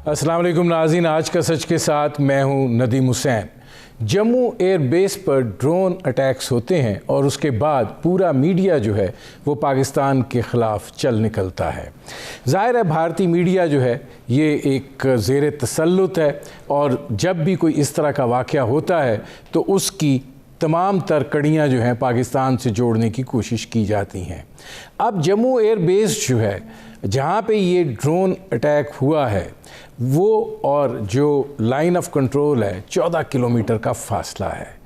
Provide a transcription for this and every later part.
السلام علیکم ناظرین، آج کا سچ کے ساتھ میں ہوں ندیم حسین۔ جموں ایئر بیس پر ڈرون اٹیکس ہوتے ہیں اور اس کے بعد پورا میڈیا جو ہے وہ پاکستان کے خلاف چل نکلتا ہے۔ ظاہر ہے بھارتی میڈیا جو ہے یہ ایک زیر تسلط ہے، اور جب بھی کوئی اس طرح کا واقعہ ہوتا ہے تو اس کی تمام تر کڑیاں جو ہیں پاکستان سے جوڑنے کی کوشش کی جاتی ہیں۔ اب جموں ایئر بیس جو ہے جہاں پہ یہ ڈرون اٹیک ہوا ہے وہ اور جو لائن آف کنٹرول ہے 14 کلومیٹر کا فاصلہ ہے۔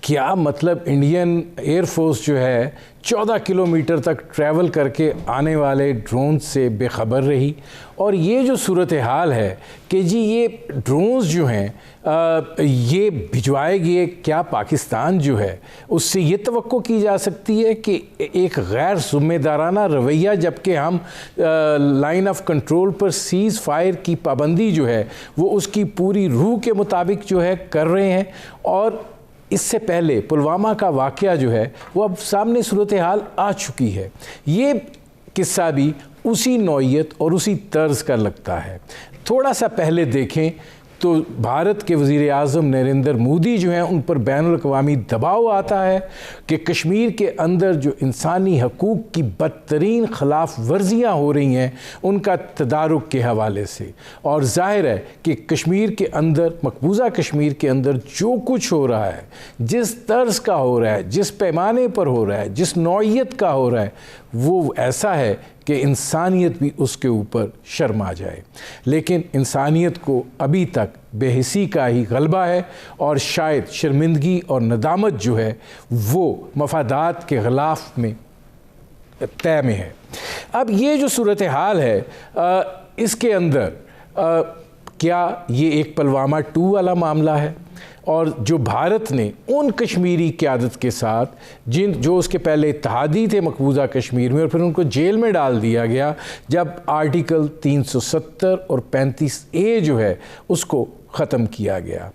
کیا مطلب انڈین ایئر فورس جو ہے 14 کلومیٹر تک ٹریول کر کے آنے والے ڈرون سے بے خبر رہی؟ اور یہ جو صورتحال ہے کہ جی یہ ڈرونز جو ہیں یہ بھجوائے گئے، کیا پاکستان جو ہے اس سے یہ توقع کی جا سکتی ہے کہ ایک غیر ذمہ دارانہ رویہ، جبکہ ہم line of control per cease fire کی پابندی جو ہے وہ اس کی پوری روح کے مطابق جو ہے کر رہے ہیں؟ اور اس سے پہلے پلوامہ کا واقعہ جو ہے وہ اب سامنے صورتحال آ چکی ہے۔ یہ قصہ بھی اسی نوعیت اور اسی طرز کا لگتا ہے۔ تھوڑا سا پہلے دیکھیں تو بھارت کے وزیر اعظم نریندر مودی جو ہیں ان پر بین الاقوامی دباؤ آتا ہے کہ کشمیر کے اندر جو انسانی حقوق کی بدترین خلاف ورزیاں ہو رہی ہیں ان کا تدارک کے حوالے سے، اور ظاہر ہے کہ کشمیر کے اندر، مقبوضہ کشمیر کے اندر جو کچھ ہو رہا ہے، جس طرز کا ہو رہا ہے، جس پیمانے پر ہو رہا ہے، جس نوعیت کا ہو رہا ہے، وہ ایسا ہے کہ انسانیت بھی اس کے اوپر شرما جائے۔ لیکن انسانیت کو ابھی تک بے حسی کا ہی غلبہ ہے، اور شاید شرمندگی اور ندامت جو ہے وہ مفادات کے غلاف میں طے میں ہے۔ اب یہ جو صورتحال ہے اس کے اندر کیا یہ ایک پلوامہ 2 والا معاملہ ہے؟ اور جو بھارت نے ان کشمیری قیادت کے ساتھ جو اس کے پہلے اتحادی تھے مقبوضہ کشمیر میں، اور پھر ان کو جیل میں ڈال دیا گیا جب آرٹیکل 370 اور 35A جو ہے اس کو ختم کیا گیا،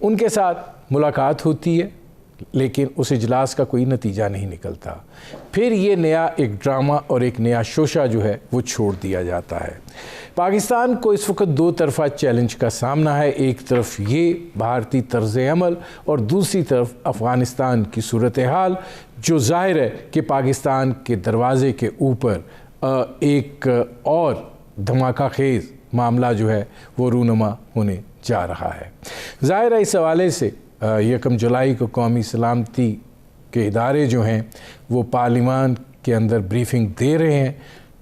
ان کے ساتھ ملاقات ہوتی ہے لیکن اس اجلاس کا کوئی نتیجہ نہیں نکلتا۔ پھر یہ نیا ایک ڈرامہ اور ایک نیا شوشہ جو ہے وہ چھوڑ دیا جاتا ہے۔ پاکستان کو اس وقت 2 طرفہ چیلنج کا سامنا ہے، ایک طرف یہ بھارتی طرز عمل اور دوسری طرف افغانستان کی صورتحال، جو ظاہر ہے کہ پاکستان کے دروازے کے اوپر ایک اور دھماکہ خیز معاملہ جو ہے وہ رونما ہونے جا رہا ہے۔ ظاہر ہے اس حوالے سے 1 جولائی کو قومی سلامتی کے ادارے جو ہیں وہ پارلیمان کے اندر بریفنگ دے رہے ہیں۔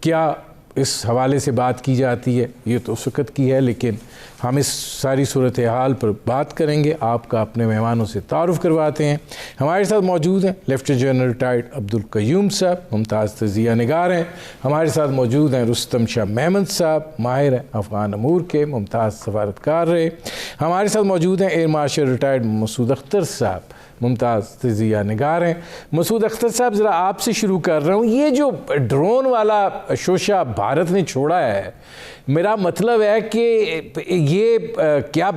کیا اس حوالے سے بات کی جاتی ہے؟ یہ تو اس وقت کی ہے، لیکن ہم اس ساری صورتحال پر بات کریں گے۔ آپ کا اپنے مہمانوں سے تعارف کرواتے ہیں۔ ہمارے ساتھ موجود ہیں لیفٹیننٹ جنرل ریٹائرڈ عبدالقیوم صاحب، ممتاز تجزیہ نگار ہیں۔ ہمارے ساتھ موجود ہیں رستم شاہ محمد صاحب، ماہر ہیں افغان امور کے، ممتاز سفارتکار رہے۔ ہمارے ساتھ موجود ہیں ایئر مارشل ریٹائرڈ مسعود اختر صاحب، ممتاز تجزیہ نگار ہیں۔ مسعود اختر صاحب، ذرا آپ سے شروع کر رہا ہوں۔ یہ جو ڈرون والا شوشہ بھارت نے چھوڑا ہے، میرا مطلب ہے کہ یہ کیا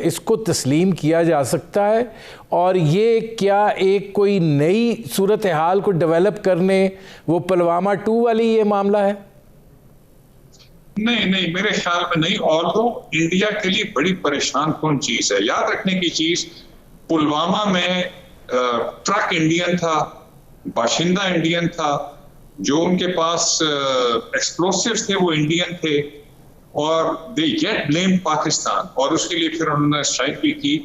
اس کو تسلیم کیا جا سکتا ہے، اور یہ کیا ایک کوئی نئی صورتحال کو ڈیولپ کرنے وہ پلوامہ 2 والی یہ معاملہ ہے؟ نہیں، میرے خیال میں نہیں، اور تو انڈیا کے لیے بڑی پریشان کن چیز ہے۔ یاد رکھنے کی چیز، پلوامہ میں ٹرک انڈین تھا، باشندہ انڈین تھا، جو ان کے پاس ایکسپلوسیوز تھے وہ انڈین تھے، اور دے گیٹ بلیم پاکستان، اور اس کے لیے پھر انہوں نے اسٹرائک بھی کی۔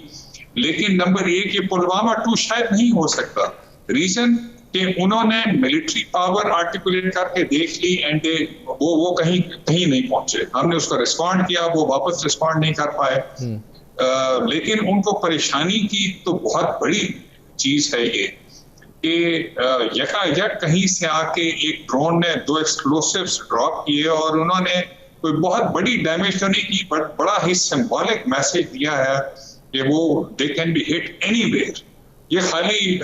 لیکن نمبر 1 یہ پلوامہ 2 شاید نہیں ہو سکتا، ریزن کہ انہوں نے ملٹری پاور آرٹیکولیٹ کر کے دیکھ لی، اینڈ وہ کہیں نہیں پہنچے۔ ہم نے اس کو ریسپونڈ کیا، وہ واپس ریسپونڈ نہیں کر پائے۔ لیکن ان کو پریشانی کی تو بہت بڑی چیز ہے یہ کہ یکایک کہیں سے آ کے ایک ڈرون نے 2 ایکسپلوسیوز ڈراپ کیے، اور انہوں نے کوئی بہت بڑی ڈیمیج تو نہیں کی، بٹ بڑا ہی سمبولک میسج دیا ہے کہ وہ they can be hit anywhere. یہ خالی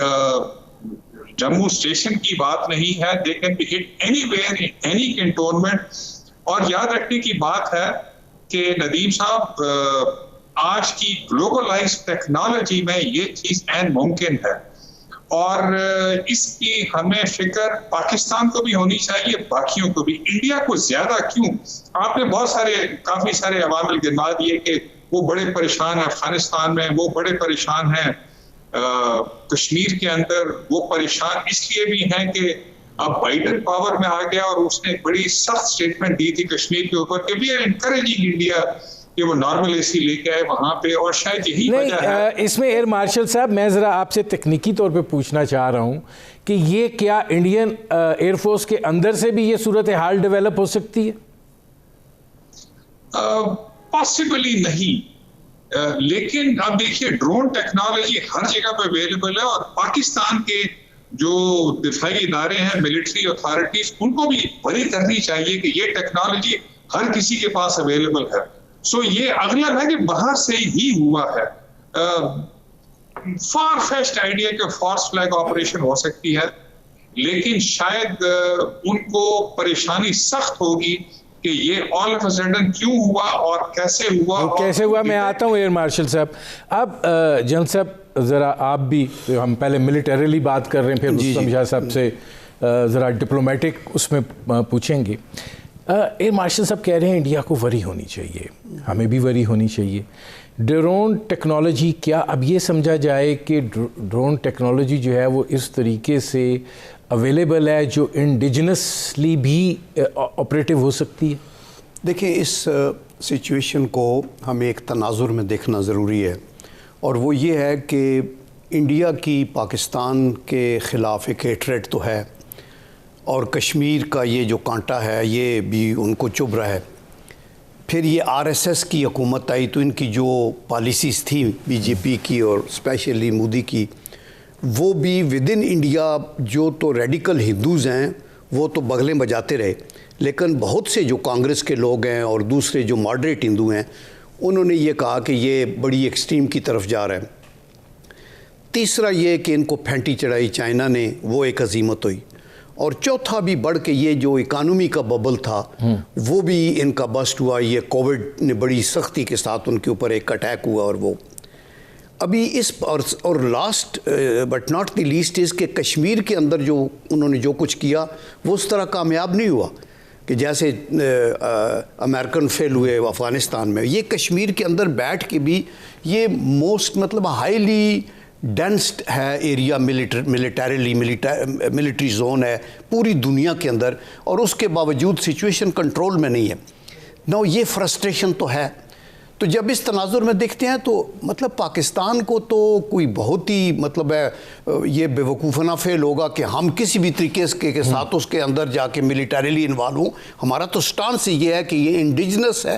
جموں اسٹیشن کی بات نہیں ہے، they can be hit anywhere in any cantonment. اور یاد رکھنے کی بات ہے کہ ندیم صاحب، آج کی گلوبلائز ٹیکنالوجی میں یہ چیز عین ممکن ہے، اور اس کی ہمیں فکر پاکستان کو بھی ہونی چاہیے، باقیوں کو بھی. انڈیا کو زیادہ کیوں؟ آپ نے کافی سارے عوامل گنوا دیے کہ وہ بڑے پریشان ہیں افغانستان میں، وہ بڑے پریشان ہیں کشمیر کے اندر، وہ پریشان اس لیے بھی ہیں کہ اب بائیڈن پاور میں آ گیا اور اس نے بڑی سخت سٹیٹمنٹ دی تھی کشمیر کے اوپر کہ وی آر انکریجنگ انڈیا کہ وہ نارمل اے سی لے کے آئے وہاں پہ، اور شاید یہی وجہ ہے. اس میں ایئر مارشل صاحب میں ذرا آپ سے تکنیکی طور پہ پوچھنا چاہ رہا ہوں کہ یہ کیا انڈین ایئر فورس کے اندر سے بھی یہ صورتحال ڈیولپ ہو سکتی ہے؟ پاسبلی نہیں، لیکن اب دیکھیے ڈرون ٹیکنالوجی ہر جگہ پہ اویلیبل ہے، اور پاکستان کے جو دفاعی ادارے ہیں، ملٹری اتھارٹیز، ان کو بھی بڑی کرنی چاہیے کہ یہ ٹیکنالوجی ہر کسی کے پاس اویلیبل ہے. سو یہ اغلب ہے کہ باہر سے ہی ہوا ہے. فار فیسٹ آئیڈیا کہ فورس فلیگ آپریشن ہو سکتی ہے، لیکن شاید ان کو پریشانی سخت ہوگی کہ یہ آل آف اے سڈن کیوں ہوا اور کیسے ہوا. میں آتا ہوں ایئر مارشل صاحب. اب جنرل صاحب ذرا آپ بھی، ہم پہلے ملٹریلی بات کر رہے ہیں، پھر رستم شاہ صاحب سے ذرا ڈپلومیٹک اس میں پوچھیں گے. ایئر مارشل صاحب کہہ رہے ہیں انڈیا کو وری ہونی چاہیے، ہمیں بھی وری ہونی چاہیے. ڈرون ٹیکنالوجی، کیا اب یہ سمجھا جائے کہ ڈرون ٹیکنالوجی جو ہے وہ اس طریقے سے اویلیبل ہے جو انڈیجنسلی بھی آپریٹو ہو سکتی ہے؟ دیکھیں، اس سچویشن کو ہمیں ایک تناظر میں دیکھنا ضروری ہے، اور وہ یہ ہے کہ انڈیا کی پاکستان کے خلاف ایک ہیٹریٹ تو ہے، اور کشمیر کا یہ جو کانٹا ہے یہ بھی ان کو چبھ رہا ہے. پھر یہ RSS کی حکومت آئی تو ان کی جو پالیسیز تھیں بی جے پی کی اور اسپیشلی مودی کی، وہ بھی ود ان انڈیا جو تو ریڈیکل ہندوز ہیں وہ تو بغلیں بجاتے رہے، لیکن بہت سے جو کانگریس کے لوگ ہیں اور دوسرے جو ماڈریٹ ہندو ہیں انہوں نے یہ کہا کہ یہ بڑی ایکسٹریم کی طرف جا رہا ہے. تیسرا یہ کہ ان کو پھینٹی چڑھائی چائنا نے، وہ ایک عظیمت ہوئی. اور چوتھا بھی بڑھ کے یہ جو اکانومی کا ببل تھا وہ بھی ان کا بسٹ ہوا. یہ کووڈ نے بڑی سختی کے ساتھ ان کے اوپر ایک اٹیک ہوا، اور وہ ابھی اس اور last but not the least is کہ کشمیر کے اندر جو انہوں نے جو کچھ کیا وہ اس طرح کامیاب نہیں ہوا کہ جیسے امریکن فیل ہوئے افغانستان میں. یہ کشمیر کے اندر بیٹھ کے بھی یہ موسٹ ہائیلی ڈینسڈ ہے ایریا، ملٹری زون ہے پوری دنیا کے اندر، اور اس کے باوجود سچویشن کنٹرول میں نہیں ہے. نو یہ فرسٹریشن تو ہے. تو جب اس تناظر میں دیکھتے ہیں تو پاکستان کو تو کوئی بہت ہی ہے یہ بے وقوفانہ فعل ہوگا کہ ہم کسی بھی طریقے کے ساتھ اس کے اندر جا کے ملیٹریلی انوالو ہوں. ہمارا تو سٹانس یہ ہے کہ یہ انڈیجنس ہے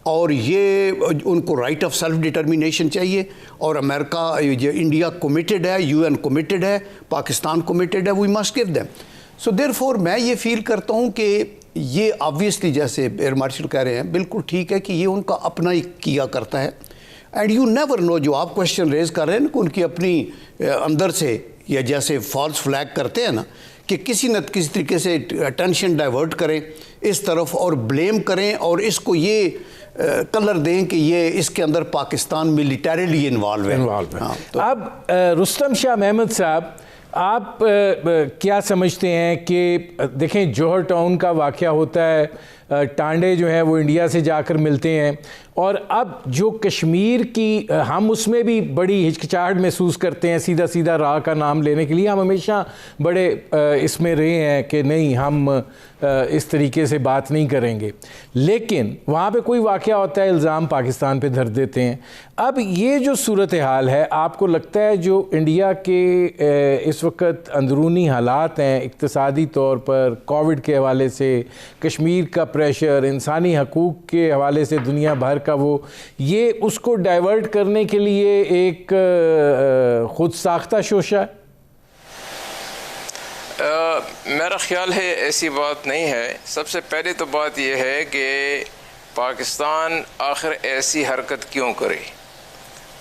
اور یہ ان کو رائٹ آف سیلف ڈٹرمینیشن چاہیے، اور امریکہ انڈیا کمیٹڈ ہے، UN کمیٹڈ ہے، پاکستان کمیٹڈ ہے، we must give them. So therefore میں یہ فیل کرتا ہوں کہ یہ آبویسلی جیسے ایئر مارشل کہہ رہے ہیں بالکل ٹھیک ہے کہ یہ ان کا اپنا ہی کیا کرتا ہے. اینڈ یو نیور نو، جو آپ کوشچن ریز کر رہے ہیں کہ ان کی اپنی اندر سے یا جیسے فالس فلیگ کرتے ہیں نا کہ کسی نہ کسی طریقے سے اٹینشن ڈائیورٹ کریں اس طرف اور بلیم کریں اور اس کو یہ کلر دیں کہ یہ اس کے اندر پاکستان ملیٹریلی انوالو ہے. اب رستم شاہ محمد صاحب، آپ کیا سمجھتے ہیں کہ دیکھیں جوہر ٹاؤن کا واقعہ ہوتا ہے، ٹانڈے جو ہیں وہ انڈیا سے جا کر ملتے ہیں، اور اب جو کشمیر کی ہم اس میں بھی بڑی ہچکچاہٹ محسوس کرتے ہیں سیدھا سیدھا راہ کا نام لینے کے لیے. ہم ہمیشہ بڑے اس میں رہے ہیں کہ نہیں ہم اس طریقے سے بات نہیں کریں گے، لیکن وہاں پہ کوئی واقعہ ہوتا ہے الزام پاکستان پہ دھر دیتے ہیں. اب یہ جو صورتحال ہے، آپ کو لگتا ہے جو انڈیا کے اس وقت اندرونی حالات ہیں اقتصادی طور پر، کووڈ کے حوالے سے، کشمیر کا پریشر، انسانی حقوق کے حوالے سے دنیا بھر کا وہ، یہ اس کو ڈائیورٹ کرنے کے لیے ایک خود ساختہ شوشہ ہے؟ میرا خیال ہے ایسی بات نہیں ہے. سب سے پہلے تو بات یہ ہے کہ پاکستان آخر ایسی حرکت کیوں کرے؟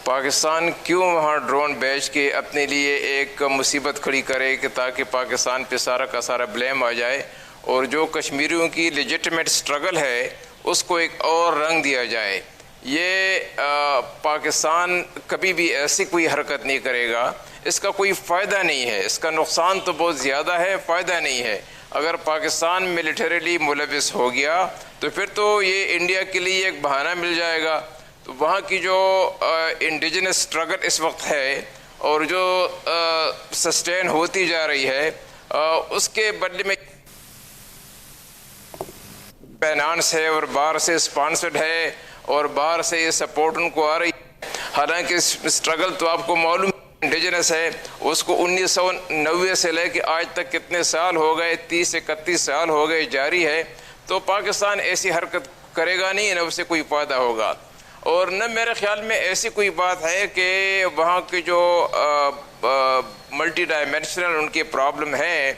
پاکستان کیوں وہاں ڈرون بیچ کے اپنے لیے ایک مصیبت کھڑی کرے کہ تاکہ پاکستان پہ سارا کا سارا بلیم آ جائے اور جو کشمیریوں کی لیجٹمیٹ سٹرگل ہے اس کو ایک اور رنگ دیا جائے. یہ پاکستان کبھی بھی ایسی کوئی حرکت نہیں کرے گا، اس کا کوئی فائدہ نہیں ہے، اس کا نقصان تو بہت زیادہ ہے، فائدہ نہیں ہے۔ اگر پاکستان ملیٹریلی ملوث ہو گیا تو پھر تو یہ انڈیا کے لیے ایک بہانہ مل جائے گا۔ تو وہاں کی جو انڈیجنس اسٹرگل اس وقت ہے اور جو سسٹین ہوتی جا رہی ہے، اس کے بدلے میں فائنانس ہے اور باہر سے اسپانسرڈ ہے اور باہر سے یہ سپورٹ ان کو آ رہی ہے۔ حالانکہ اسٹرگل تو آپ کو معلوم انڈیجنس ہے، اس کو 1990 سے لے کے آج تک کتنے سال ہو گئے، 30-31 سال ہو گئے جاری ہے۔ تو پاکستان ایسی حرکت کرے گا نہیں، نہ اسے کوئی فائدہ ہوگا، اور نہ میرے خیال میں ایسی کوئی بات ہے کہ وہاں کی جو ملٹی ڈائمینشنل ان کی پرابلم ہے،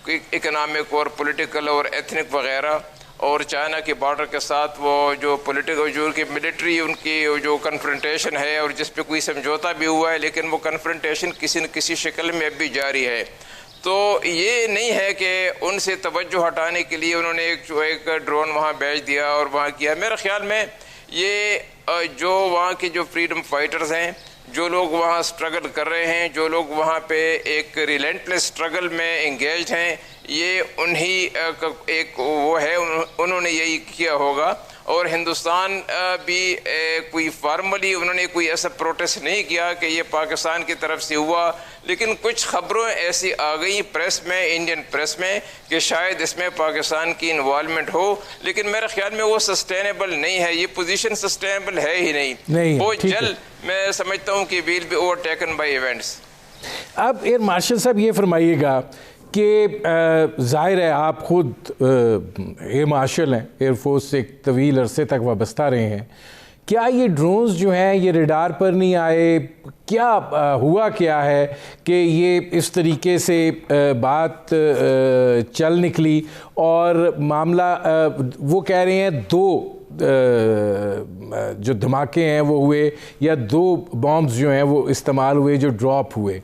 اکنامک اور پولیٹیکل اور ایتھنک وغیرہ، اور چائنا کے بارڈر کے ساتھ وہ جو پولیٹیکل جو کی ملٹری ان کی جو کنفرنٹیشن ہے اور جس پہ کوئی سمجھوتا بھی ہوا ہے، لیکن وہ کنفرنٹیشن کسی نہ کسی شکل میں اب بھی جاری ہے۔ تو یہ نہیں ہے کہ ان سے توجہ ہٹانے کے لیے انہوں نے ایک ڈرون وہاں بھیج دیا اور وہاں کیا۔ میرے خیال میں یہ جو وہاں کے جو فریڈم فائٹرز ہیں، جو لوگ وہاں سٹرگل کر رہے ہیں، جو لوگ وہاں پہ ایک ریلینٹلیس سٹرگل میں انگیجڈ ہیں، یہ انہی ایک وہ ہے، انہوں نے یہی کیا ہوگا۔ اور ہندوستان بھی کوئی فارملی انہوں نے کوئی ایسا پروٹیسٹ نہیں کیا کہ یہ پاکستان کی طرف سے ہوا، لیکن کچھ خبریں ایسی آ گئیں پریس میں، انڈین پریس میں، کہ شاید اس میں پاکستان کی انوالومنٹ ہو، لیکن میرے خیال میں وہ سسٹینیبل نہیں ہے، یہ پوزیشن سسٹینیبل ہے ہی نہیں۔ بہت جلد میں سمجھتا ہوں کہ will be overtaken by events. اب ایئر مارشل صاحب یہ فرمائیے گا کہ ظاہر ہے آپ خود ایئر مارشل ہیں، ایئر فورس سے ایک طویل عرصے تک وابستہ رہے ہیں، کیا یہ ڈرونز جو ہیں یہ ریڈار پر نہیں آئے؟ کیا ہوا کیا ہے کہ یہ اس طریقے سے بات چل نکلی اور معاملہ وہ کہہ رہے ہیں 2 جو دھماکے ہیں وہ ہوئے یا 2 بامبز جو ہیں وہ استعمال ہوئے جو ڈراپ ہوئے،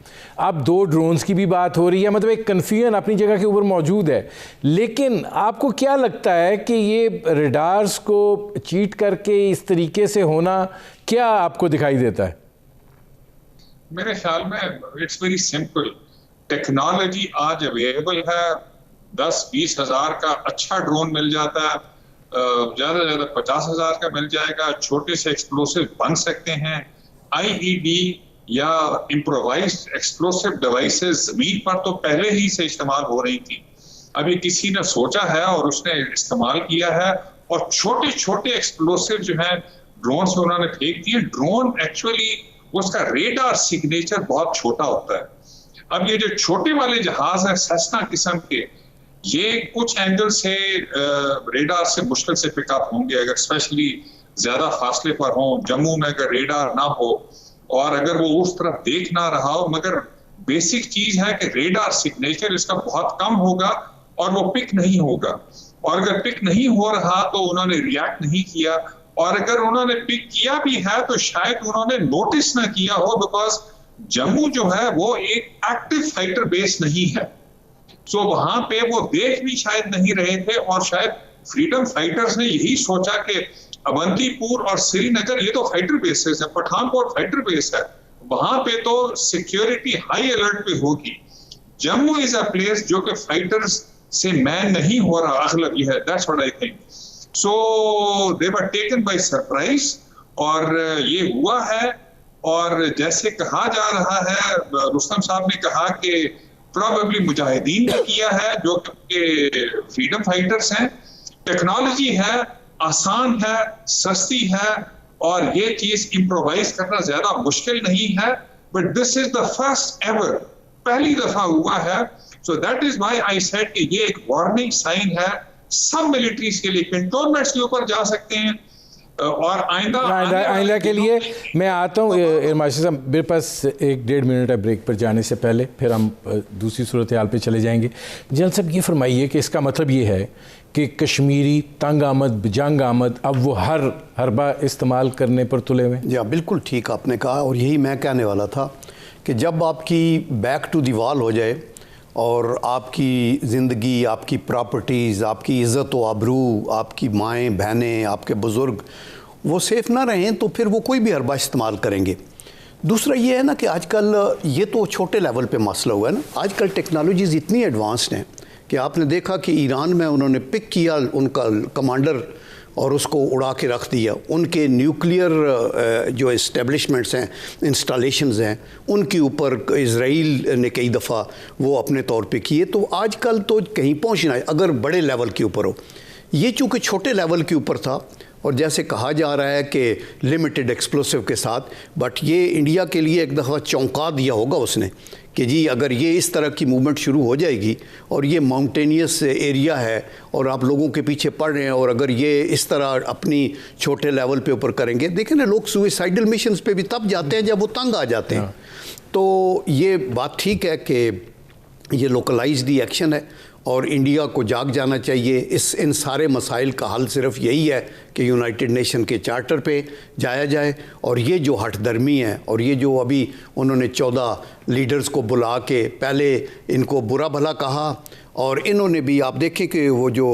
اب 2 ڈرونز کی بھی بات ہو رہی ہے، مطلب ایک کنفیوژن اپنی جگہ کے اوپر موجود ہے۔ لیکن آپ کو کیا لگتا ہے کہ یہ ریڈارز کو چیٹ کر کے اس طریقے سے ہونا کیا آپ کو دکھائی دیتا ہے؟ میرے خیال میں اٹس ویری سمپل، ٹیکنالوجی آج اویلیبل ہے، 10-20 ہزار کا اچھا ڈرون مل جاتا ہے، زیادہ سے زیادہ 50,000 کا مل جائے گا، چھوٹے سے ایکسپلوسیو بن سکتے ہیں۔ آئی ای ڈی یا امپرووائزڈ ایکسپلوسیو ڈیوائسز زمین پر تو پہلے ہی سے استعمال ہو رہی تھی، ابھی کسی نے سوچا ہے اور اس نے استعمال کیا ہے، اور چھوٹے چھوٹے ایکسپلوسیو جو ہیں ڈرون سے انہوں نے پھینک دیے۔ ڈرون ایکچولی اس کا ریڈار سگنیچر بہت چھوٹا ہوتا ہے۔ اب یہ جو چھوٹے والے جہاز ہیں سیسنا قسم کے، یہ کچھ اینگل سے ریڈار سے مشکل سے پک اپ ہوں گے، اگر اسپیشلی زیادہ فاصلے پر ہوں، جموں میں اگر ریڈار نہ ہو اور اگر وہ اس طرف دیکھ نہ رہا ہو، مگر بیسک چیز ہے کہ ریڈار سگنیچر اس کا بہت کم ہوگا اور وہ پک نہیں ہوگا، اور اگر پک نہیں ہو رہا تو انہوں نے ریاکٹ نہیں کیا، اور اگر انہوں نے پک کیا بھی ہے تو شاید انہوں نے نوٹس نہ کیا ہو، بیکاز جموں جو ہے وہ ایک ایکٹیو فائٹر بیس نہیں ہے، سو وہاں پہ وہ دیکھ بھی شاید نہیں رہے تھے، اور شاید فریڈم فائٹرز نے یہی سوچا کہ اونتی پور اور سری نگر یہ تو فائٹر بیسز ہیں، پٹھان کوٹ فائٹر بیس ہے، وہاں پہ تو سیکیورٹی ہائی الرٹ پہ ہوگی۔ جموں از اے پلیس جو کہ فائٹرز سے مین نہیں ہو رہا اغلب، یہ ہے that's what I think, so they were taken by surprise, اور یہ ہوا ہے۔ اور جیسے کہا جا رہا ہے، رستم صاحب نے کہا کہ پروبیبلی مجاہدین نے کیا ہے جو کہ فریڈم فائٹرز ہیں۔ ٹیکنالوجی ہے، آسان ہے، سستی ہے، اور یہ چیز امپرووائز کرنا زیادہ مشکل نہیں ہے، but this is the first ever, پہلی دفعہ ہوا ہے، so that is why I said کہ یہ ایک وارننگ سائن ہے سب ملٹریز کے لیے، کنٹونمنٹس کے اوپر جا سکتے ہیں، اور آئندہ کے لیے میں آتا ہوں ایئر مارشل صاحب، میرے پاس 1-1.5 منٹ ہے بریک پر جانے سے پہلے، پھر ہم دوسری صورتحال پہ چلے جائیں گے۔ جنرل صاحب یہ فرمائیے کہ اس کا مطلب یہ ہے کہ کشمیری تنگ آمد بجنگ آمد اب وہ ہر حربہ استعمال کرنے پر تلے ہوئے؟ جی بالکل ٹھیک آپ نے کہا، اور یہی میں کہنے والا تھا کہ جب آپ کی بیک ٹو دی وال ہو جائے اور آپ کی زندگی، آپ کی پراپرٹیز، آپ کی عزت و آبرو، آپ کی مائیں بہنیں، آپ کے بزرگ، وہ سیف نہ رہیں تو پھر وہ کوئی بھی حربہ استعمال کریں گے. دوسرا یہ ہے نا کہ آج کل یہ تو چھوٹے لیول پہ مسئلہ ہوا ہے نا, آج کل ٹیکنالوجیز اتنی ایڈوانسڈ ہیں کہ آپ نے دیکھا کہ ایران میں انہوں نے پک کیا ان کا کمانڈر اور اس کو اڑا کے رکھ دیا. ان کے نیوکلیئر جو اسٹیبلشمنٹس ہیں, انسٹالیشنز ہیں, ان کے اوپر اسرائیل نے کئی دفعہ وہ اپنے طور پہ کیے. تو آج کل تو کہیں پہنچنا ہے اگر بڑے لیول کے اوپر ہو. یہ چونکہ چھوٹے لیول کے اوپر تھا اور جیسے کہا جا رہا ہے کہ لمیٹڈ ایکسپلوسیو کے ساتھ, بٹ یہ انڈیا کے لیے ایک دفعہ چونکا دیا ہوگا اس نے کہ جی اگر یہ اس طرح کی موومنٹ شروع ہو جائے گی اور یہ ماؤنٹینیس ایریا ہے اور آپ لوگوں کے پیچھے پڑ رہے ہیں, اور اگر یہ اس طرح اپنی چھوٹے لیول پہ اوپر کریں گے, دیکھیں نا لوگ سوئسائڈل مشنز پہ بھی تب جاتے ہیں جب وہ تنگ آ جاتے ہیں. تو یہ بات ٹھیک ہے کہ یہ لوکلائزڈ ایکشن ہے اور انڈیا کو جاگ جانا چاہیے. ان سارے مسائل کا حل صرف یہی ہے کہ یونائٹڈ نیشن کے چارٹر پہ جایا جائے, اور یہ جو ہٹ درمی ہے اور یہ جو ابھی انہوں نے 14 لیڈرز کو بلا کے پہلے ان کو برا بھلا کہا, اور انہوں نے بھی آپ دیکھیں کہ وہ جو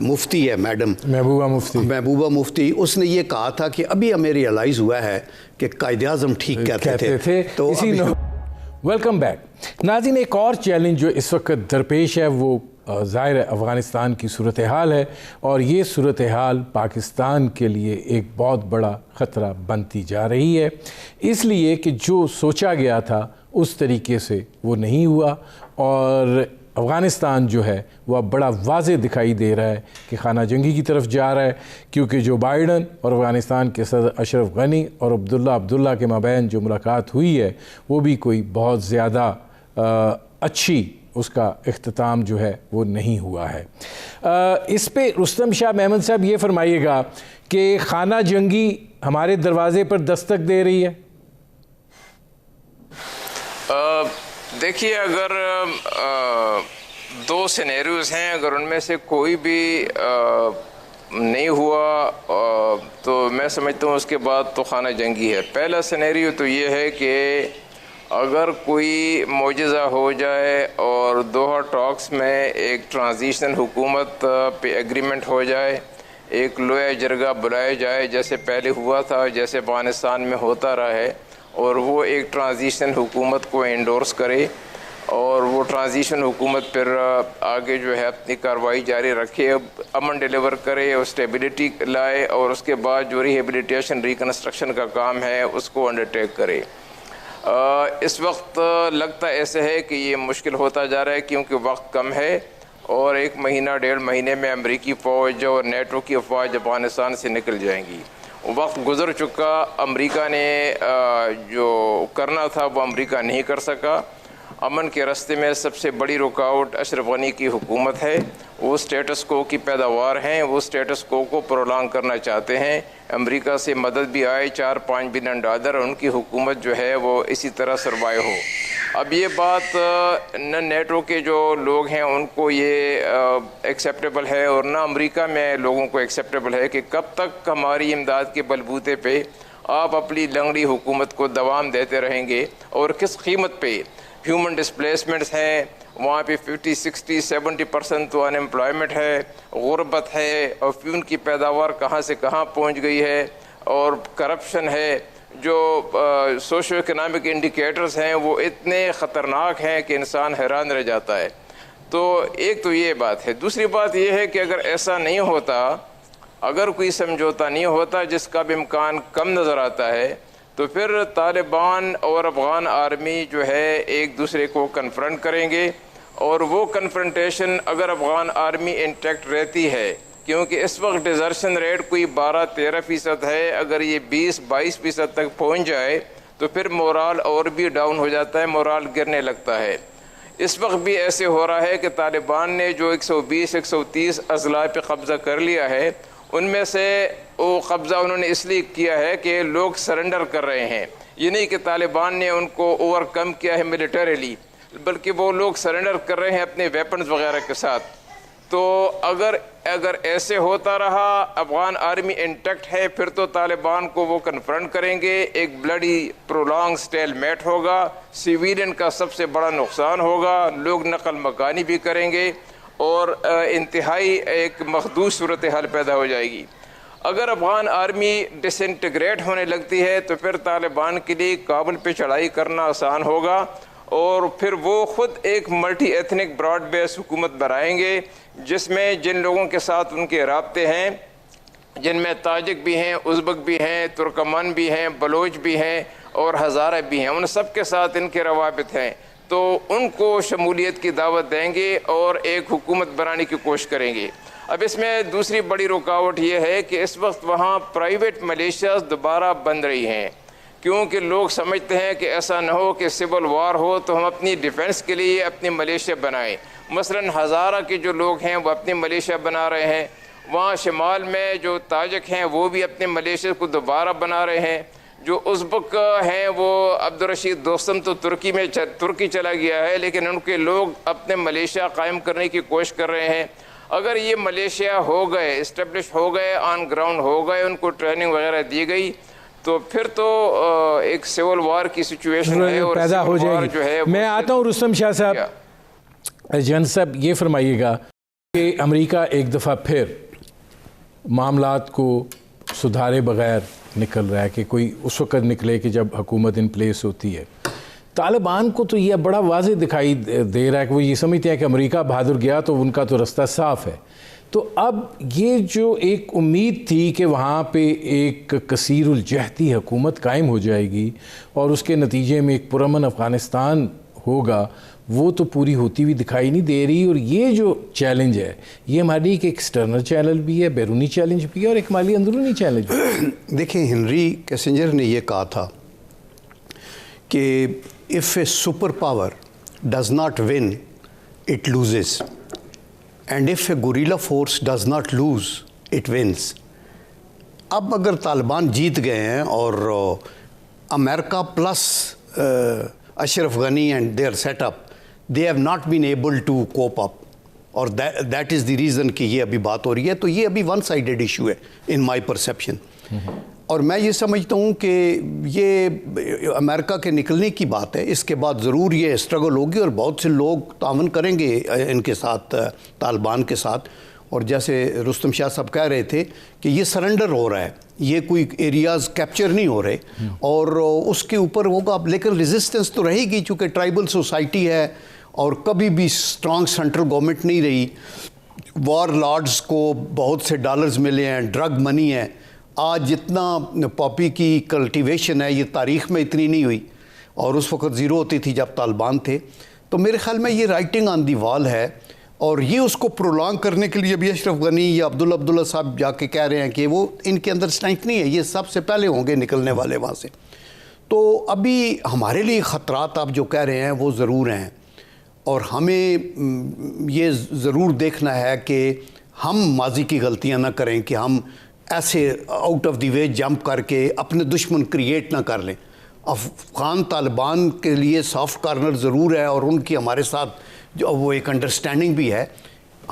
مفتی ہے میڈم محبوبہ مفتی, اس نے یہ کہا تھا کہ ابھی ہمیں ریئلائز ہوا ہے کہ قائد اعظم ٹھیک کہتے تھے. تو ویلکم بیک. ناظرین, ایک اور چیلنج جو اس وقت درپیش ہے وہ ظاہر افغانستان کی صورتحال ہے, اور یہ صورتحال پاکستان کے لیے ایک بہت بڑا خطرہ بنتی جا رہی ہے, اس لیے کہ جو سوچا گیا تھا اس طریقے سے وہ نہیں ہوا, اور افغانستان جو ہے وہ اب بڑا واضح دکھائی دے رہا ہے کہ خانہ جنگی کی طرف جا رہا ہے, کیونکہ جو بائیڈن اور افغانستان کے صدر اشرف غنی اور عبداللہ کے مابین جو ملاقات ہوئی ہے وہ بھی کوئی بہت زیادہ اچھی اس کا اختتام جو ہے وہ نہیں ہوا ہے. اس پہ رستم شاہ محمد صاحب یہ فرمائیے گا کہ خانہ جنگی ہمارے دروازے پر دستک دے رہی ہے. دیکھیے, اگر 2 سینیریوز ہیں, اگر ان میں سے کوئی بھی نہیں ہوا تو میں سمجھتا ہوں اس کے بعد تو خانہ جنگی ہے. پہلا سینیریو تو یہ ہے کہ اگر کوئی معجزہ ہو جائے اور دوحہ ٹاکس میں ایک ٹرانزیشنل حکومت پہ ایگریمنٹ ہو جائے, ایک لویا جرگہ بلائے جائے جیسے پہلے ہوا تھا, جیسے افغانستان میں ہوتا رہا ہے, اور وہ ایک ٹرانزیشنل حکومت کو انڈورس کرے, اور وہ ٹرانزیشن حکومت پھر آگے جو ہے اپنی کارروائی جاری رکھے, امن ڈیلیور کرے اور اسٹیبلٹی لائے, اور اس کے بعد جو ریہیبلیٹیشن ریکنسٹرکشن کا کام ہے اس کو انڈرٹیک کرے. اس وقت لگتا ایسے ہے کہ یہ مشکل ہوتا جا رہا ہے کیونکہ وقت کم ہے, اور 1 مہینہ 1.5 مہینے میں امریکی فوج اور نیٹو کی افواج افغانستان سے نکل جائیں گی. وقت گزر چکا, امریکہ نے جو کرنا تھا وہ امریکہ نہیں کر سکا. امن کے راستے میں سب سے بڑی رکاوٹ اشرف غنی کی حکومت ہے. وہ سٹیٹس کو کی پیداوار ہیں, وہ سٹیٹس کو پرولانگ کرنا چاہتے ہیں. امریکہ سے مدد بھی آئے $4-5 بلین, ان کی حکومت جو ہے وہ اسی طرح سروائیو ہو. اب یہ بات نہ نیٹو کے جو لوگ ہیں ان کو یہ ایکسیپٹیبل ہے, اور نہ امریکہ میں لوگوں کو ایکسیپٹیبل ہے کہ کب تک ہماری امداد کے بلبوتے پہ آپ اپنی لنگڑی حکومت کو دوام دیتے رہیں گے, اور کس قیمت پہ. ہیومن ڈسپلیسمنٹس ہیں وہاں پہ 50-60-70% تو انمپلائمنٹ ہے, غربت ہے, اور فیون کی پیداوار کہاں سے کہاں پہنچ گئی ہے, اور کرپشن ہے. جو سوشو اکنامک انڈیکیٹرز ہیں وہ اتنے خطرناک ہیں کہ انسان حیران رہ جاتا ہے. تو ایک تو یہ بات ہے. دوسری بات یہ ہے کہ اگر ایسا نہیں ہوتا, اگر کوئی سمجھوتا نہیں ہوتا جس کا بھی امکان کم نظر آتا ہے, تو پھر طالبان اور افغان آرمی جو ہے ایک دوسرے کو کنفرنٹ کریں گے, اور وہ کنفرنٹیشن اگر افغان آرمی انٹیکٹ رہتی ہے, کیونکہ اس وقت ڈیزرشن ریٹ کوئی 12-13% ہے, اگر یہ 20-22% تک پہنچ جائے تو پھر مورال اور بھی ڈاؤن ہو جاتا ہے, مورال گرنے لگتا ہے. اس وقت بھی ایسے ہو رہا ہے کہ طالبان نے جو 120-130 اضلاع پہ قبضہ کر لیا ہے, ان میں سے وہ قبضہ انہوں نے اس لیے کیا ہے کہ لوگ سرنڈر کر رہے ہیں. یہ نہیں کہ طالبان نے ان کو اوور کم کیا ہے ملیٹریلی, بلکہ وہ لوگ سرنڈر کر رہے ہیں اپنے ویپنز وغیرہ کے ساتھ. تو اگر ایسے ہوتا رہا, افغان آرمی انٹیکٹ ہے, پھر تو طالبان کو وہ کنفرنٹ کریں گے, ایک بلڈی پرولانگ سٹیل میٹ ہوگا, سیویلین کا سب سے بڑا نقصان ہوگا, لوگ نقل مکانی بھی کریں گے, اور انتہائی ایک مخدوش صورتحال پیدا ہو جائے گی. اگر افغان آرمی ڈس انٹیگریٹ ہونے لگتی ہے تو پھر طالبان کے لیے کابل پہ چڑھائی کرنا آسان ہوگا، اور پھر وہ خود ایک ملٹی ایتھنک براڈ بیس حکومت بنائیں گے، جس میں جن لوگوں کے ساتھ ان کے رابطے ہیں، جن میں تاجک بھی ہیں، ازبک بھی ہیں، ترکمان بھی ہیں، بلوچ بھی ہیں اور ہزارہ بھی ہیں، ان سب کے ساتھ ان کے روابط ہیں، تو ان کو شمولیت کی دعوت دیں گے اور ایک حکومت بنانے کی کوشش کریں گے۔ اب اس میں دوسری بڑی رکاوٹ یہ ہے کہ اس وقت وہاں پرائیویٹ ملیشیاز دوبارہ بن رہی ہیں، کیونکہ لوگ سمجھتے ہیں کہ ایسا نہ ہو کہ سول وار ہو تو ہم اپنی ڈیفنس کے لیے اپنی ملیشیا بنائیں۔ مثلاً ہزارہ کے جو لوگ ہیں وہ اپنی ملیشیا بنا رہے ہیں، وہاں شمال میں جو تاجک ہیں وہ بھی اپنے ملیشیا کو دوبارہ بنا رہے ہیں، جو ازبک ہیں وہ عبدالرشید دوستم تو ترکی چلا گیا ہے، لیکن ان کے لوگ اپنے ملیشیا قائم کرنے کی کوشش کر رہے ہیں۔ اگر یہ ملیشیا ہو گئے، اسٹیبلش ہو گئے، آن گراؤنڈ ہو گئے، ان کو ٹریننگ وغیرہ دی گئی، تو پھر تو ایک سول وار کی سچویشن ہے اور پیدا ہو جائے گی۔ میں آتا ہوں رستم شاہ صاحب، جن صاحب یہ فرمائیے گا کہ امریکہ ایک دفعہ پھر معاملات کو سدھارے بغیر نکل رہا ہے کہ کوئی اس وقت نکلے کہ جب حکومت ان پلیس ہوتی ہے۔ طالبان کو تو یہ بڑا واضح دکھائی دے رہا ہے کہ وہ یہ سمجھتے ہیں کہ امریکہ بہادر گیا تو ان کا تو رستہ صاف ہے۔ تو اب یہ جو ایک امید تھی کہ وہاں پہ ایک کثیر الجہتی حکومت قائم ہو جائے گی اور اس کے نتیجے میں ایک پرامن افغانستان ہوگا، وہ تو پوری ہوتی ہوئی دکھائی نہیں دے رہی۔ اور یہ جو چیلنج ہے یہ ہماری ایک ایکسٹرنل چیلنج بھی ہے، بیرونی چیلنج بھی ہے، اور ایک ہماری اندرونی چیلنج بھی ہے۔ دیکھیں، ہنری کیسنجر نے یہ کہا تھا کہ if a superpower does not win, it loses. And if a guerrilla force does not lose, it wins. اب اگر طالبان جیت گئے ہیں اور America plus Ashraf Ghani and their set up, they have not been able to cope up. اور that is the reason کہ یہ ابھی بات ہو رہی ہے، تو یہ ابھی ون سائیڈڈ ایشو ہے in my perception. اور میں یہ سمجھتا ہوں کہ یہ امریکہ کے نکلنے کی بات ہے، اس کے بعد ضرور یہ اسٹرگل ہوگی اور بہت سے لوگ تعاون کریں گے ان کے ساتھ، طالبان کے ساتھ۔ اور جیسے رستم شاہ صاحب کہہ رہے تھے کہ یہ سرنڈر ہو رہا ہے، یہ کوئی ایریاز کیپچر نہیں ہو رہے اور اس کے اوپر ہوگا، لیکن ریزسٹنس تو رہے گی چونکہ ٹرائبل سوسائٹی ہے اور کبھی بھی اسٹرانگ سینٹرل گورنمنٹ نہیں رہی۔ وار لارڈز کو بہت سے ڈالرز ملے ہیں، ڈرگ منی ہے۔ آج جتنا پاپی کی کلٹیویشن ہے یہ تاریخ میں اتنی نہیں ہوئی، اور اس وقت زیرو ہوتی تھی جب طالبان تھے۔ تو میرے خیال میں یہ رائٹنگ آن دی وال ہے، اور یہ اس کو پرولانگ کرنے کے لیے ابھی اشرف غنی یا عبداللہ صاحب جا کے کہہ رہے ہیں کہ وہ ان کے اندر اسٹرینتھ نہیں ہے، یہ سب سے پہلے ہوں گے نکلنے والے وہاں سے۔ تو ابھی ہمارے لیے خطرات آپ جو کہہ رہے ہیں وہ ضرور ہیں، اور ہمیں یہ ضرور دیکھنا ہے کہ ہم ماضی کی غلطیاں نہ کریں کہ ہم ایسے out of the way jump کر کے اپنے دشمن کریٹ نہ کر لیں۔ افغان طالبان کے لیے سافٹ کارنر ضرور ہے، اور ان کی ہمارے ساتھ جو وہ ایک انڈرسٹینڈنگ بھی ہے۔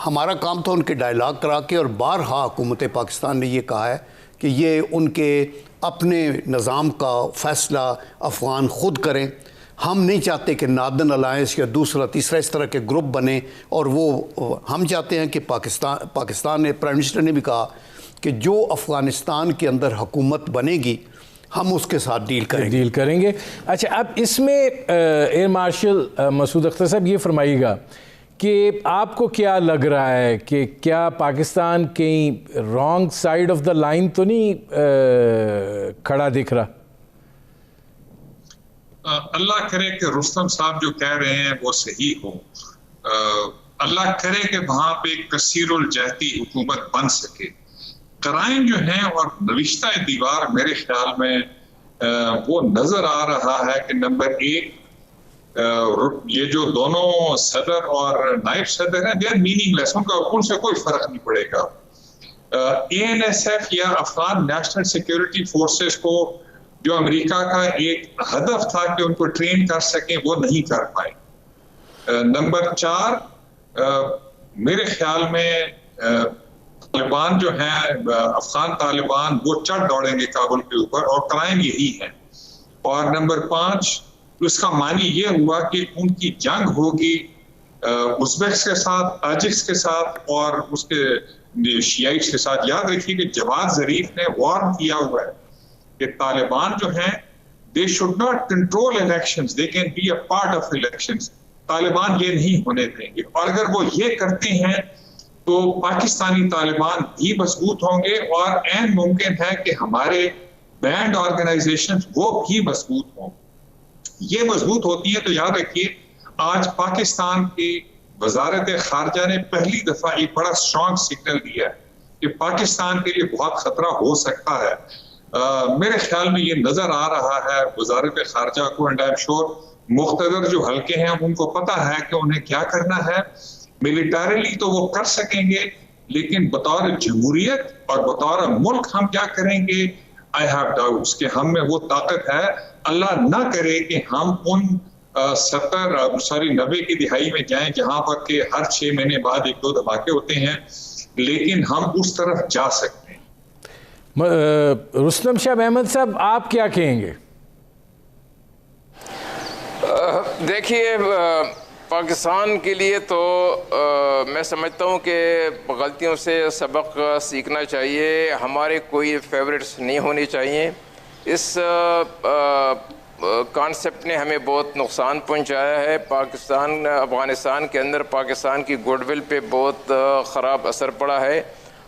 ہمارا کام تھا ان کے ڈائلاگ کرا کے، اور بارہا حکومت پاکستان نے یہ کہا ہے کہ یہ ان کے اپنے نظام کا فیصلہ افغان خود کریں۔ ہم نہیں چاہتے کہ ناردرن الائنس یا دوسرا تیسرا اس طرح کے گروپ بنے، اور وہ ہم چاہتے ہیں کہ پاکستان نے، پرائم منسٹر نے بھی کہا کہ جو افغانستان کے اندر حکومت بنے گی ہم اس کے ساتھ ڈیل کریں گے۔ اچھا، اب اس میں ایئر مارشل مسعود اختر صاحب یہ فرمائیے گا کہ آپ کو کیا لگ رہا ہے کہ کیا پاکستان کہیں wrong side of the line تو نہیں کھڑا دکھ رہا؟ اللہ کرے کہ رستم صاحب جو کہہ رہے ہیں وہ صحیح ہو، اللہ کرے کہ وہاں پہ کثیر الجہتی حکومت بن سکے۔ کرائم جو ہیں اور نوشتہ دیوار میرے خیال میں وہ نظر آ رہا ہے کہ نمبر ایک، یہ جو دونوں صدر اور نائب صدر ہیں، دے آر میننگ لیس، ان سے کوئی فرق نہیں پڑے گا۔ ANSF یا افغان نیشنل سیکیورٹی فورسز کو جو امریکہ کا ایک ہدف تھا کہ ان کو ٹرین کر سکیں، وہ نہیں کر پائے۔ نمبر چار، میرے خیال میں طالبان جو ہیں، افغان طالبان، وہ چڑھ دوڑیں گے کابل کے اوپر، اور کرائم یہی ہے۔ اور نمبر پانچ، اس کا معنی یہ ہوا کہ ان کی جنگ ہوگی ازبیکس کے ساتھ، تاجکس کے ساتھ، اور اس کے شیعیٹس کے ساتھ. یاد رکھیے کہ جواد ظریف نے وارن کیا ہوا ہے کہ طالبان جو ہیں they should not control elections, they can be a part of elections. Taliban یہ نہیں ہونے دیں گے, اور اگر وہ یہ کرتے ہیں تو پاکستانی طالبان بھی مضبوط ہوں گے, اور عین ممکن ہے کہ ہمارے بینڈ آرگنائزیشن وہ بھی مضبوط ہوں. یہ مضبوط ہوتی ہے تو یاد رکھیے آج پاکستان کی وزارت خارجہ نے پہلی دفعہ ایک بڑا اسٹرانگ سگنل دیا ہے کہ پاکستان کے لیے بہت خطرہ ہو سکتا ہے. میرے خیال میں یہ نظر آ رہا ہے وزارت خارجہ کو, اینڈ آئی ایم شیور مقتدر جو حلقے ہیں ان کو پتا ہے کہ انہیں کیا کرنا ہے. ملیٹریلی تو وہ کر سکیں گے, لیکن بطور جمہوریت اور بطور ملک ہم کیا کریں گے, آئی ہیو ڈاؤٹس کہ ہم میں وہ طاقت ہے. اللہ نہ کرے کہ ہم ان 90 کی دہائی میں جائیں جہاں پر کہ ہر 6 مہینے بعد 1-2 دھماکے ہوتے ہیں, لیکن ہم اس طرف جا سکتے ہیں. رستم شاہ احمد صاحب آپ کیا کہیں گے؟ دیکھیے پاکستان کے لیے تو میں سمجھتا ہوں کہ غلطیوں سے سبق سیکھنا چاہیے. ہمارے کوئی فیوریٹس نہیں ہونی چاہیے. اس کانسیپٹ نے ہمیں بہت نقصان پہنچایا ہے. افغانستان کے اندر پاکستان کی گڈ ول پہ بہت خراب اثر پڑا ہے.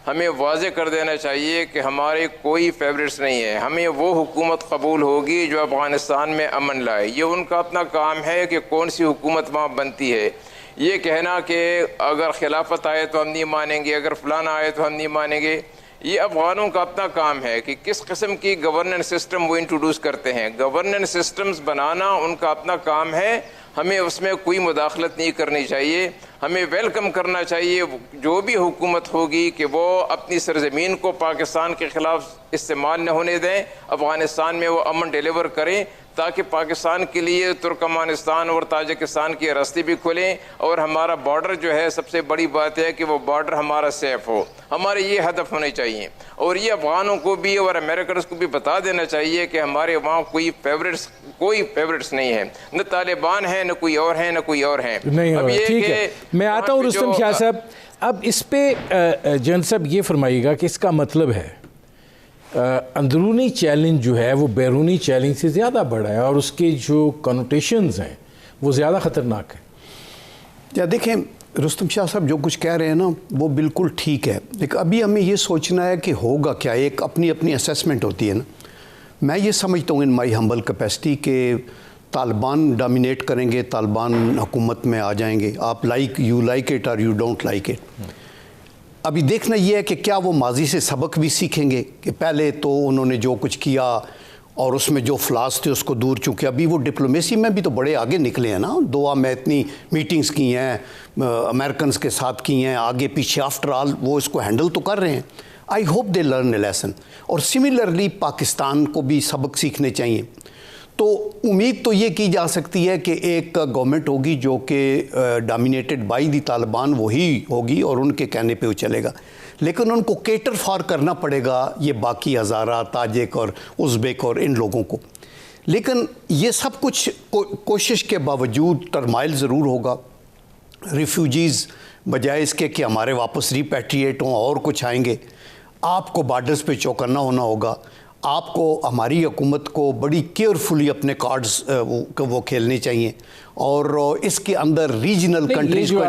ہمیں واضح کر دینا چاہیے کہ ہمارے کوئی فیوریٹس نہیں ہے. ہمیں وہ حکومت قبول ہوگی جو افغانستان میں امن لائے. یہ ان کا اپنا کام ہے کہ کون سی حکومت وہاں بنتی ہے. یہ کہنا کہ اگر خلافت آئے تو ہم نہیں مانیں گے, اگر فلانا آئے تو ہم نہیں مانیں گے, یہ افغانوں کا اپنا کام ہے کہ کس قسم کی گورننس سسٹم وہ انٹروڈیوس کرتے ہیں. گورننس سسٹمز بنانا ان کا اپنا کام ہے. ہمیں اس میں کوئی مداخلت نہیں کرنی چاہیے. ہمیں ویلکم کرنا چاہیے جو بھی حکومت ہوگی کہ وہ اپنی سرزمین کو پاکستان کے خلاف استعمال نہ ہونے دیں, افغانستان میں وہ امن ڈیلیور کریں تاکہ پاکستان کے لیے ترکمانستان اور تاجکستان کے راستے بھی کھلیں, اور ہمارا بارڈر جو ہے سب سے بڑی بات ہے کہ وہ بارڈر ہمارا سیف ہو. ہمارے یہ ہدف ہونے چاہیے, اور یہ افغانوں کو بھی اور امریکنز کو بھی بتا دینا چاہیے کہ ہمارے وہاں کوئی فیوریٹس نہیں ہے, نہ طالبان ہیں, نہ کوئی اور ہیں, نہ کوئی اور ہیں. اب یہ ٹھیک ہے, میں آتا ہوں رستم شاہ صاحب. اب اس پہ جن صاحب یہ فرمائیے گا کہ اس کا مطلب ہے اندرونی چیلنج جو ہے وہ بیرونی چیلنج سے زیادہ بڑا ہے, اور اس کے جو کنوٹیشنز ہیں وہ زیادہ خطرناک ہیں. یا دیکھیں رستم شاہ صاحب جو کچھ کہہ رہے ہیں نا وہ بالکل ٹھیک ہے, لیکن ابھی ہمیں یہ سوچنا ہے کہ ہوگا کیا. ایک اپنی اسیسمنٹ ہوتی ہے نا. میں یہ سمجھتا ہوں ان مائی ہمبل کیپیسٹی کہ طالبان ڈومینیٹ کریں گے, طالبان حکومت میں آ جائیں گے. آپ یو لائک اٹ اور یو ڈونٹ لائک اٹ. ابھی دیکھنا یہ ہے کہ کیا وہ ماضی سے سبق بھی سیکھیں گے کہ پہلے تو انہوں نے جو کچھ کیا اور اس میں جو فلاس تھے اس کو دور, چونکہ ابھی وہ ڈپلومیسی میں بھی تو بڑے آگے نکلے ہیں نا. دوا میں اتنی میٹنگز کی ہیں, امریکنز کے ساتھ کی ہیں, آگے پیچھے, آفٹر آل وہ اس کو ہینڈل تو کر رہے ہیں. I hope they learn a lesson. اور سملرلی پاکستان کو بھی سبق سیکھنے چاہیے. تو امید تو یہ کی جا سکتی ہے کہ ایک گورنمنٹ ہوگی جو کہ ڈومینیٹڈ بائی دی طالبان وہی ہوگی اور ان کے کہنے پہ وہ چلے گا, لیکن ان کو کیٹر فار کرنا پڑے گا یہ باقی ہزارہ, تاجک اور ازبیک اور ان لوگوں کو. لیکن یہ سب کچھ کوشش کے باوجود ٹرمائل ضرور ہوگا. ریفیوجیز بجائے اس کے کہ ہمارے واپس ریپیٹریٹ ہوں اور کچھ آئیں گے, آپ کو بارڈرز پہ چوکنا ہونا ہوگا. آپ کو ہماری حکومت کو بڑی کیئرفلی اپنے کارڈز وہ کھیلنے چاہیے, اور اس کے اندر ریجنل کنٹریز کو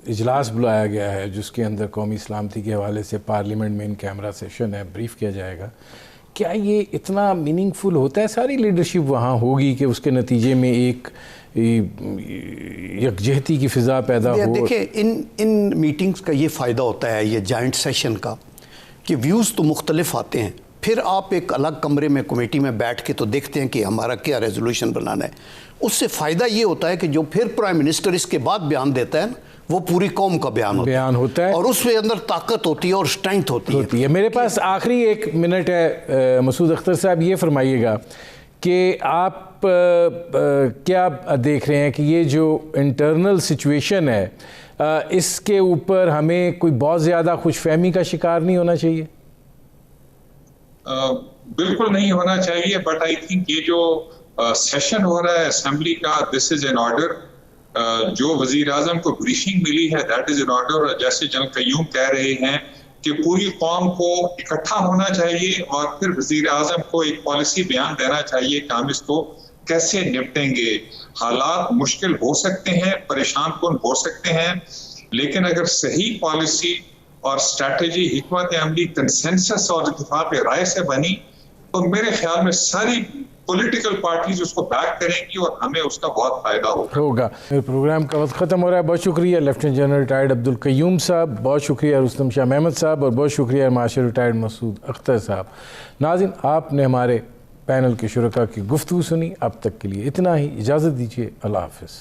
اجلاس بلایا گیا ہے جس کے اندر قومی سلامتی کے حوالے سے پارلیمنٹ میں ان کیمرہ سیشن ہے, بریف کیا جائے گا. کیا یہ اتنا میننگ فل ہوتا ہے؟ ساری لیڈرشپ وہاں ہوگی کہ اس کے نتیجے میں ایک یکجہتی کی فضا پیدا ہو. دیکھیں ان میٹنگز کا یہ فائدہ ہوتا ہے, یہ جوائنٹ سیشن کا, کہ ویوز تو مختلف آتے ہیں. پھر آپ ایک الگ کمرے میں کمیٹی میں بیٹھ کے تو دیکھتے ہیں کہ ہمارا کیا ریزولوشن بنانا ہے. اس سے فائدہ یہ ہوتا ہے کہ جو پھر پرائم منسٹر اس کے بعد بیان دیتا ہے وہ پوری قوم کا بیان ہوتا ہے, اور اس کے اندر طاقت ہوتی ہے اور اسٹرینتھ ہوتی ہے. میرے پاس آخری 1 منٹ ہے. مسعود اختر صاحب یہ فرمائیے گا کہ آپ کیا دیکھ رہے ہیں کہ یہ جو انٹرنل سچویشن ہے اس کے اوپر ہمیں کوئی بہت زیادہ خوش فہمی کا شکار نہیں ہونا چاہیے؟ بالکل نہیں ہونا چاہیے, بٹ آئی تھنک یہ جو سیشن ہو رہا ہے اسمبلی کا, دس از این آرڈر. جو وزیر اعظم کو بریفنگ ملی ہے دیٹ از ان آرڈر. جیسے جنرل قیوم کہہ رہے ہیں کہ پوری قوم کو اکٹھا ہونا چاہیے اور پھر وزیر اعظم کو ایک پالیسی بیان دینا چاہیے کہ ہم اس کو کیسے نپٹیں گے. حالات مشکل ہو سکتے ہیں, پریشان کن ہو سکتے ہیں, لیکن اگر صحیح پالیسی اور اسٹریٹجی, حکمت عملی کنسنسس اور اتفاق رائے سے بنی تو میرے خیال میں ساری پولیٹیکل پارٹیز اس کو بیک کریں گی اور ہمیں اس کا بہت فائدہ ہوگا. پروگرام کا وقت ختم ہو رہا ہے. بہت شکریہ لیفٹیننٹ جنرل ریٹائرڈ عبدالقیوم صاحب, بہت شکریہ رستم شاہ محمد صاحب, اور بہت شکریہ معاشر ریٹائرڈ مسعود اختر صاحب. ناظرین, آپ نے ہمارے پینل کے شرکاء کی گفتگو سنی. اب تک کے لیے اتنا ہی, اجازت دیجیے. اللہ حافظ.